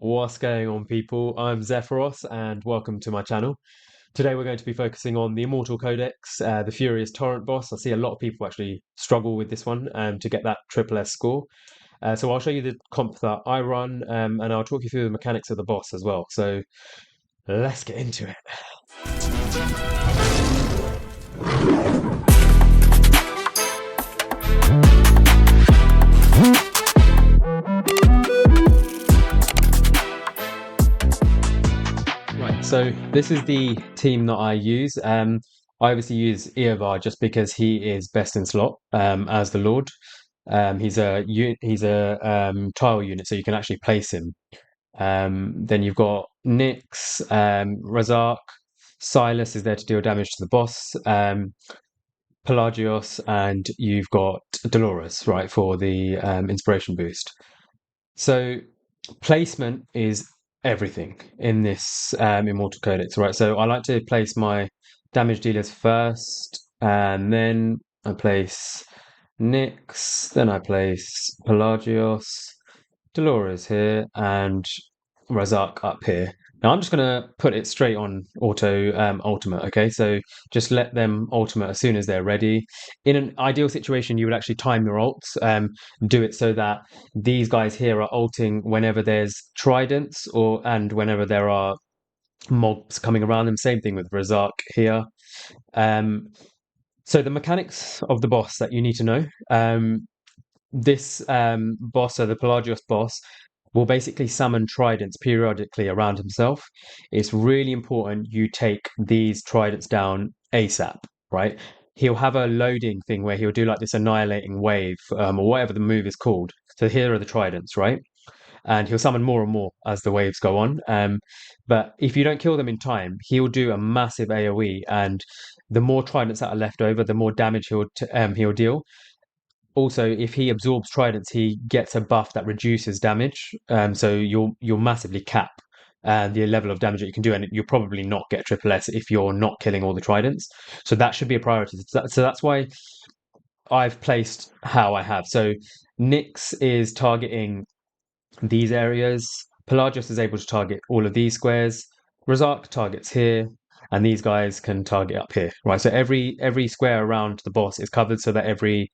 What's going on, people? I'm Zephyros, and welcome to my channel. Today we're going to be focusing on the Immortal Codex, the Furious Torrent boss. I see a lot of people actually struggle with this one to get that triple S score. So I'll show you the comp that I run, and I'll talk you through the mechanics of the boss as well. So let's get into it. Right, so this is the team that I use. I obviously use Iovar just because he is best in slot as the Lord. He's a tile unit, so you can actually place him. Then you've got Nyx, Razak, Silas is there to deal damage to the boss, Pelagios, and you've got Dolores, right, for the inspiration boost. So placement is everything in this Immortal Codex, right? So I like to place my damage dealers first, and then I place Nyx, then I place Pelagios, Dolores here, and Razak up here. Now I'm just going to put it straight on auto ultimate, okay? So just let them ultimate as soon as they're ready. In an ideal situation, you would actually time your ults, do it so that these guys here are ulting whenever there's tridents and whenever there are mobs coming around them. Same thing with Razak here. Um, so the mechanics of the boss that you need to know. This boss, so the Pelagios boss, will basically summon tridents periodically around himself. It's really important you take these tridents down ASAP, right? He'll have a loading thing where he'll do like this annihilating wave, or whatever the move is called. So here are the tridents, right? And he'll summon more and more as the waves go on. But if you don't kill them in time, he'll do a massive AoE, and the more tridents that are left over, the more damage he'll deal. Also, if he absorbs tridents, he gets a buff that reduces damage. So you'll massively cap the level of damage that you can do, and you'll probably not get triple S if you're not killing all the tridents. So that should be a priority. So that's why I've placed how I have. So Nyx is targeting these areas. Pelagios is able to target all of these squares. Razak targets here, and these guys can target up here, right? So every square around the boss is covered so that every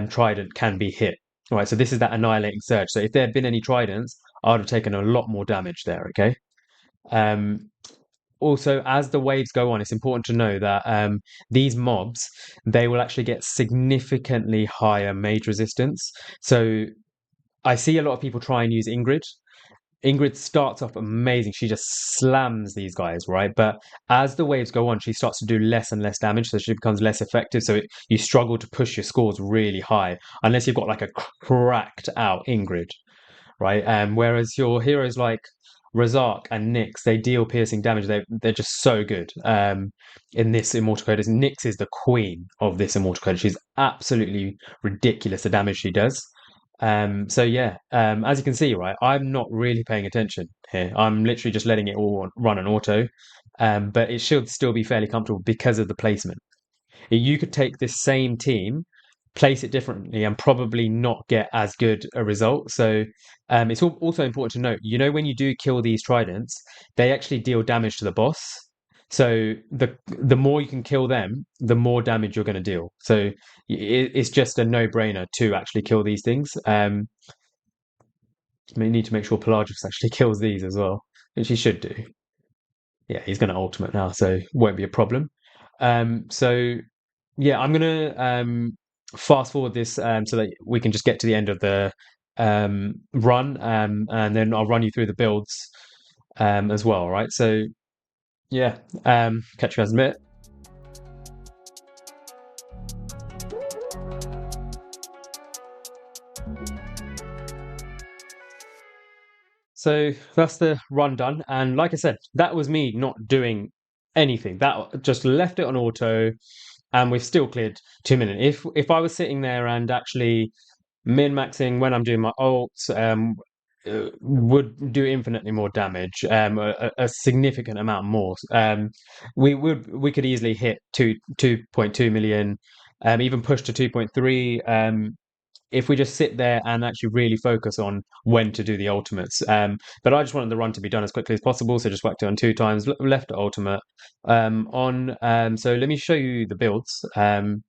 trident can be hit, right? So this is that annihilating surge. So if there had been any tridents, I would have taken a lot more damage there. Okay. Um, Also, as the waves go on, it's important to know that these mobs they will actually get significantly higher mage resistance. So I see a lot of people try and use Ingrid. Ingrid starts off amazing. She just slams these guys, right? But as the waves go on, she starts to do less and less damage, so she becomes less effective. So you struggle to push your scores really high unless you've got like a cracked out Ingrid, right? Whereas your heroes like Razak and Nyx, they deal piercing damage. They're just so good. In this Immortal Codex, Nyx is the queen of this Immortal Codex. She's absolutely ridiculous the damage she does. So yeah, as you can see, right, I'm not really paying attention here. I'm literally just letting it all run on auto. But it should still be fairly comfortable because of the placement. You could take this same team, place it differently, and probably not get as good a result. So it's also important to note, when you do kill these tridents, they actually deal damage to the boss. So the more you can kill them, the more damage you're going to deal. So it's just a no-brainer to actually kill these things. You need to make sure Pelagius actually kills these as well, which he should do. Yeah, he's going to ultimate now, so won't be a problem. So yeah, I'm gonna fast forward this so that we can just get to the end of the run, and then I'll run you through the builds as well, right? So yeah, catch you guys in a bit. So that's the run done, and like I said, that was me not doing anything. That just left it on auto, and we've still cleared 2 minutes. If I was sitting there and actually min-maxing when I'm doing my ults, would do infinitely more damage, a significant amount more. We could easily hit 2.2 million, even push to 2.3. if we just sit there and actually really focus on when to do the ultimates. But I just wanted the run to be done as quickly as possible, so just whacked it on 2 times, left ultimate on. So let me show you the builds, and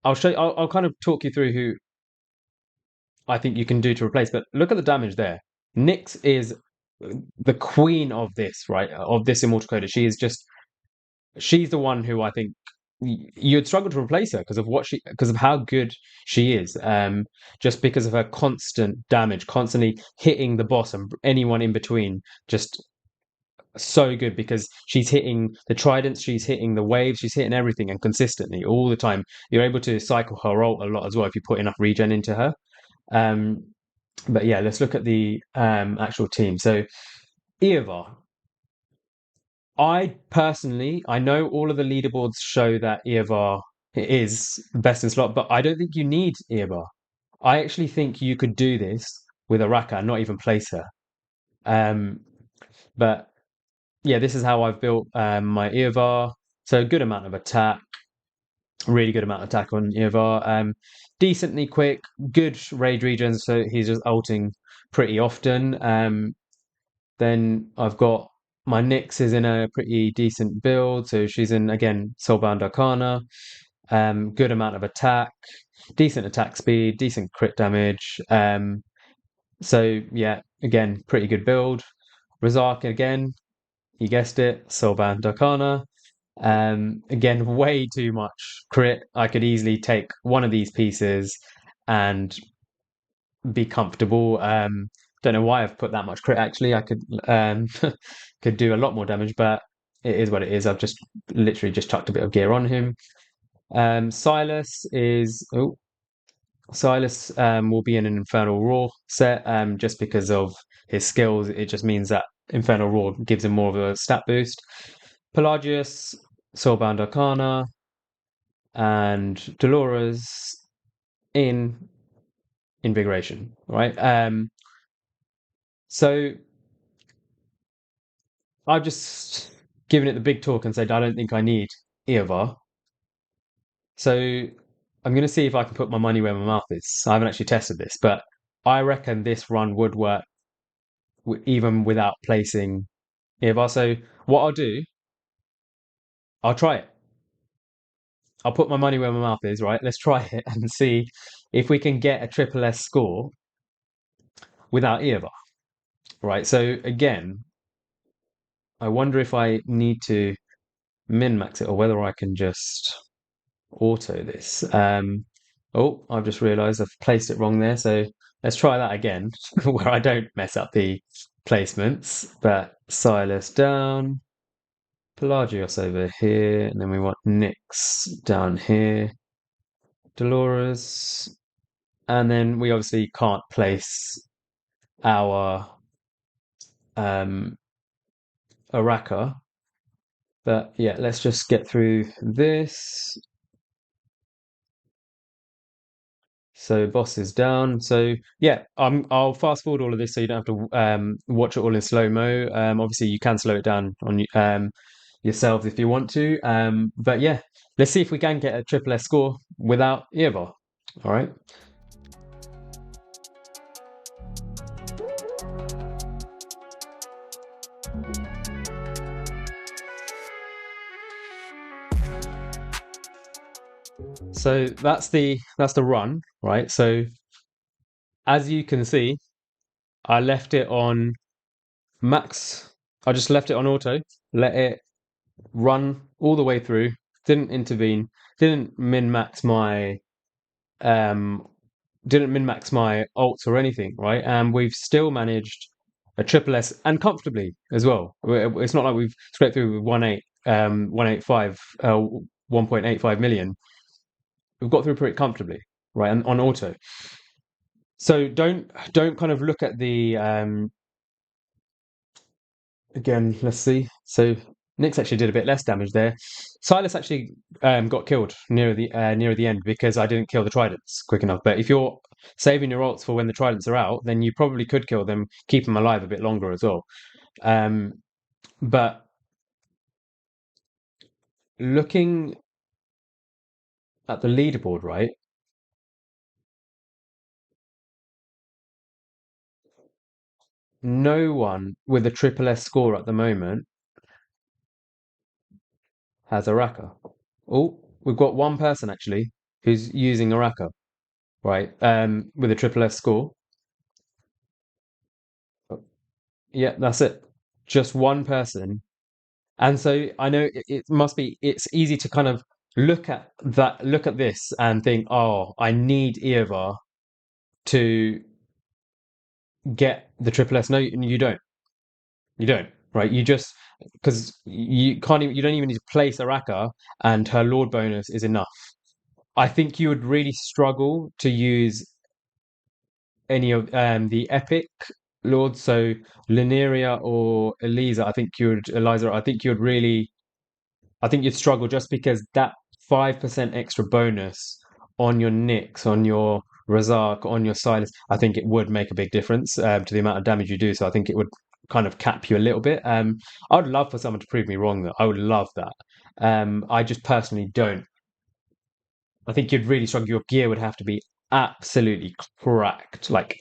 I'll show. I'll kind of talk you through who I think you can do to replace. But look at the damage there. Nyx is the queen of this, right? Of this Immortal Codex. She's the one who I think you'd struggle to replace her because of how good she is. Just because of her constant damage, constantly hitting the boss and anyone in between. Just so good because she's hitting the tridents, she's hitting the waves, she's hitting everything and consistently all the time. You're able to cycle her ult a lot as well if you put enough regen into her. Um, but yeah, let's look at the actual team. So Iovar. I know all of the leaderboards show that Iovar is best in slot, but I don't think you need Iovar. I actually think you could do this with Araka and not even place her. Um, but yeah, this is how I've built my Iovar. So a good amount of attack, really good amount of attack on Iovar. Decently quick, good raid regions, so he's just ulting pretty often. Then I've got my Nyx is in a pretty decent build, so she's in again Soulbound Arcana. Good amount of attack, decent attack speed, decent crit damage. So yeah, again, pretty good build. Razak again, you guessed it, Soulbound Arcana. Again, way too much crit. I could easily take one of these pieces and be comfortable. Don't know why I've put that much crit. Actually, I could do a lot more damage, but it is what it is. I've just literally just chucked a bit of gear on him. Silas is Silas will be in an Infernal Roar set just because of his skills. It just means that Infernal Roar gives him more of a stat boost. Pelagius, Soulbound Arcana, and Dolores in Invigoration, right? So I've just given it the big talk and said I don't think I need Iovar. So I'm going to see if I can put my money where my mouth is. I haven't actually tested this, but I reckon this run would work even without placing Iovar. So what I'll do, I'll try it. I'll put my money where my mouth is, right? Let's try it and see if we can get a triple S score without Iovar, right? So again, I wonder if I need to min max it or whether I can just auto this. Oh, I've just realized I've placed it wrong there. So let's try that again where I don't mess up the placements. But Silas down, Pelagios over here, and then we want Nyx down here, Dolores, and then we obviously can't place our Araka. But yeah, let's just get through this. So boss is down. So yeah, I'll fast forward all of this so you don't have to watch it all in slow mo. Obviously you can slow it down on yourselves if you want to. But yeah, let's see if we can get a triple S score without Iovar. All right. So that's the run, right? So as you can see, I left it on max. I just left it on auto, let it run all the way through, didn't intervene, didn't min max my um ults or anything, right? And we've still managed a triple S and comfortably as well. It's not like we've scraped through with 185 1.85 million. We've got through pretty comfortably, right? And on auto. So don't kind of look at the again, let's see. So Nyx actually did a bit less damage there. Silas actually got killed near the end because I didn't kill the tridents quick enough. But if you're saving your ults for when the tridents are out, then you probably could kill them, keep them alive a bit longer as well. But looking at the leaderboard, right? no one with a triple S score at the moment has a Raka. Oh, we've got one person actually who's using a Raka, right? With a triple S score. Yeah, that's it. Just one person. And so I know it must be, it's easy to kind of look at this and think, oh, I need Iovar to get the triple S. No, you don't. You don't, right? You just, because you can't even, you don't even need to place Araka, and her Lord bonus is enough. I think you would really struggle to use any of the epic lords, so Lineria or Eliza. I think you would really, I think you'd struggle just because that 5% extra bonus on your Nyx, on your Razak, on your Silas, I think it would make a big difference to the amount of damage you do. So I think it would kind of cap you a little bit. I would love for someone to prove me wrong, though. I would love that. I just personally don't. I think you'd really struggle. Your gear would have to be absolutely cracked, like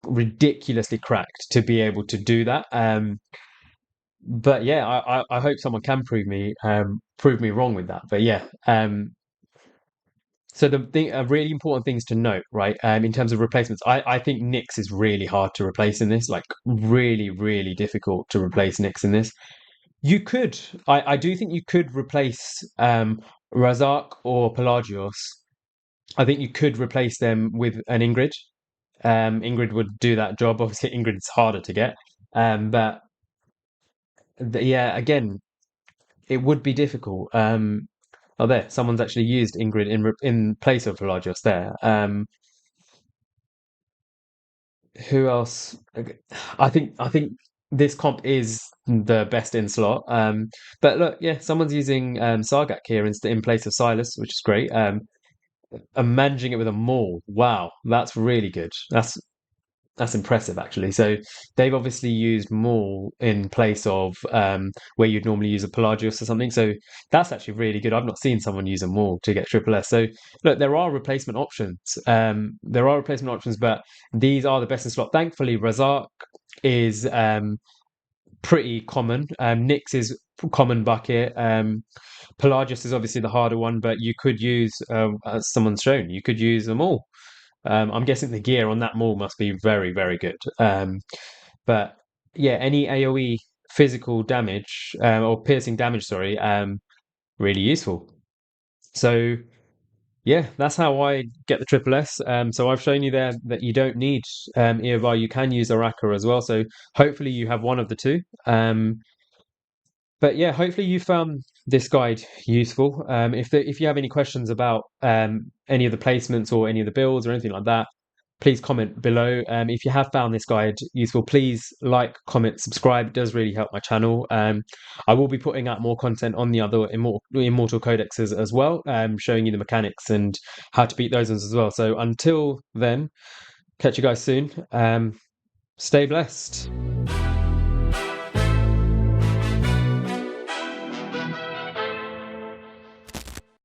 ridiculously cracked, to be able to do that. But yeah, I hope someone can prove me wrong with that. But yeah, so the thing, really important things to note, right? In terms of replacements, I think Nyx is really hard to replace in this, like really, really difficult to replace Nyx in this. You could, I do think you could replace Razak or Pelagios. I think you could replace them with an Ingrid. Ingrid would do that job. Obviously, Ingrid's harder to get. But yeah, again, it would be difficult. Oh, there, someone's actually used Ingrid in place of Pelagios there. Who else? I think this comp is the best in slot. But look, yeah, someone's using Sargak here in place of Silas, which is great. And managing it with a maul. Wow, that's really good. That's impressive, actually. So they've obviously used Maul in place of where you'd normally use a Pelagius or something. So that's actually really good. I've not seen someone use a Maul to get triple S. So look, there are replacement options. But these are the best in slot. Thankfully, Razak is pretty common. Nyx is common bucket. Pelagius is obviously the harder one, but you could use, as someone's shown, you could use them all. I'm guessing the gear on that maul must be very, very good. But yeah, any AoE physical damage or piercing damage, sorry, really useful. So yeah, that's how I get the triple S. So I've shown you there that you don't need Iovar. You can use Araka as well. So hopefully you have one of the two. But yeah, hopefully you found this guide useful. If you have any questions about any of the placements or any of the builds or anything like that, please comment below. If you have found this guide useful, please like, comment, subscribe. It does really help my channel. I will be putting out more content on the other Immortal Codexes as well, showing you the mechanics and how to beat those ones as well. So until then, catch you guys soon. Stay blessed.